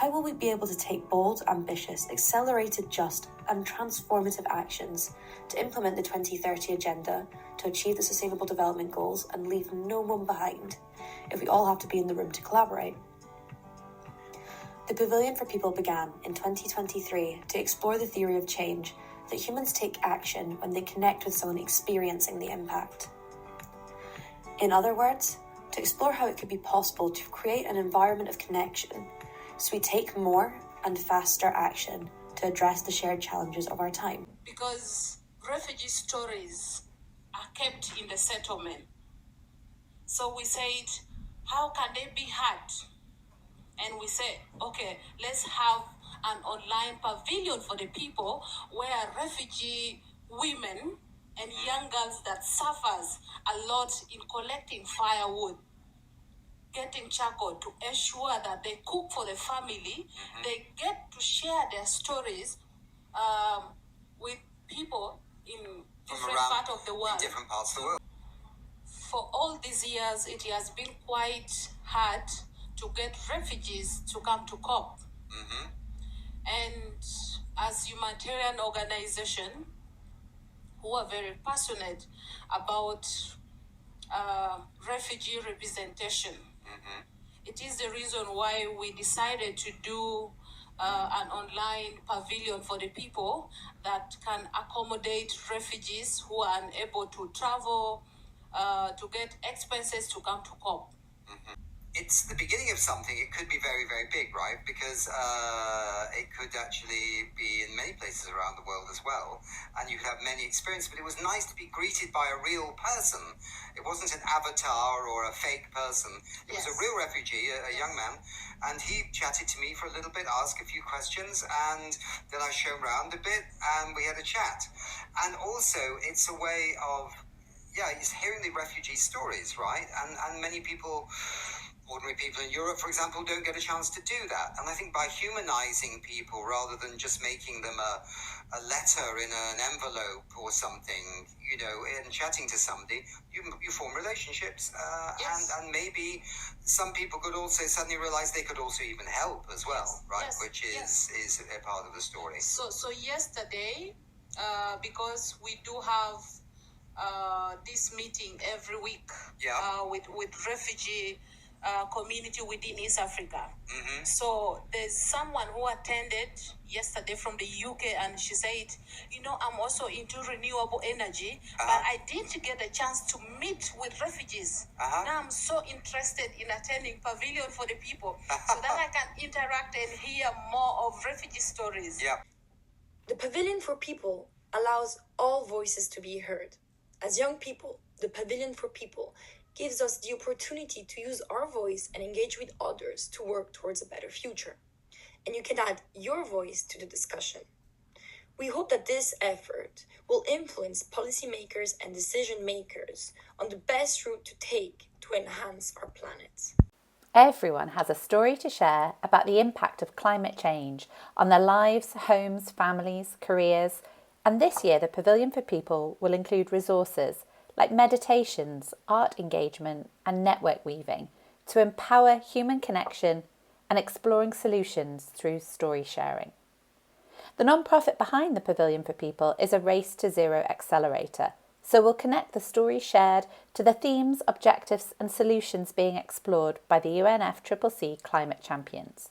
How will we be able to take bold, ambitious, accelerated, just and transformative actions to implement the 2030 Agenda, to achieve the Sustainable Development Goals and leave no one behind, if we all have to be in the room to collaborate? The Pavilion for People began in 2023 to explore the theory of change, that humans take action when they connect with someone experiencing the impact. In other words, to explore how it could be possible to create an environment of connection so we take more and faster action to address the shared challenges of our time. Because refugee stories are kept in the settlement. So we said, how can they be heard? And we said, okay, let's have an online pavilion for the people where refugee women and young girls that suffers a lot in collecting firewood, getting charcoal to ensure that they cook for the family, they get to share their stories with people in different parts of the world. Different parts of the world. For all these years, it has been quite hard to get refugees to come to COP. And as humanitarian organization who are very passionate about refugee representation, it is the reason why we decided to do an online pavilion for the people that can accommodate refugees who are unable to travel, to get expenses to come to COP. It's the beginning of something. It could be very, very big, right? Because it could actually be in many places around the world as well. And you have many experiences, but it was nice to be greeted by a real person. It wasn't an avatar or a fake person. It was a real refugee, a young man. And he chatted to me for a little bit, asked a few questions, and then I showed him around a bit, and we had a chat. And also, it's a way of, it's hearing the refugee stories, right? And many people, ordinary people in Europe, for example, don't get a chance to do that. And I think by humanizing people rather than just making them a letter in an envelope or something, and chatting to somebody, you form relationships. And maybe some people could also suddenly realize they could also even help as well, right? Which is a part of the story. So yesterday, because we do have this meeting every week with refugee community within East Africa. So there's someone who attended yesterday from the UK, and she said, I'm also into renewable energy, but I didn't get a chance to meet with refugees. Now I'm so interested in attending Pavilion for the People so that I can interact and hear more of refugee stories. The Pavilion for People allows all voices to be heard. As young people, the Pavilion for People gives us the opportunity to use our voice and engage with others to work towards a better future. And you can add your voice to the discussion. We hope that this effort will influence policymakers and decision makers on the best route to take to enhance our planet. Everyone has a story to share about the impact of climate change on their lives, homes, families, careers, and this year the Pavilion for People will include resources like meditations, art engagement and network weaving to empower human connection and exploring solutions through story sharing. The non-profit behind the Pavilion for People is a Race to Zero accelerator, so we'll connect the stories shared to the themes, objectives and solutions being explored by the UNFCCC Climate Champions.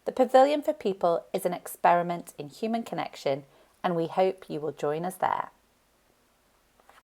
The Pavilion for People is an experiment in human connection, and we hope you will join us there.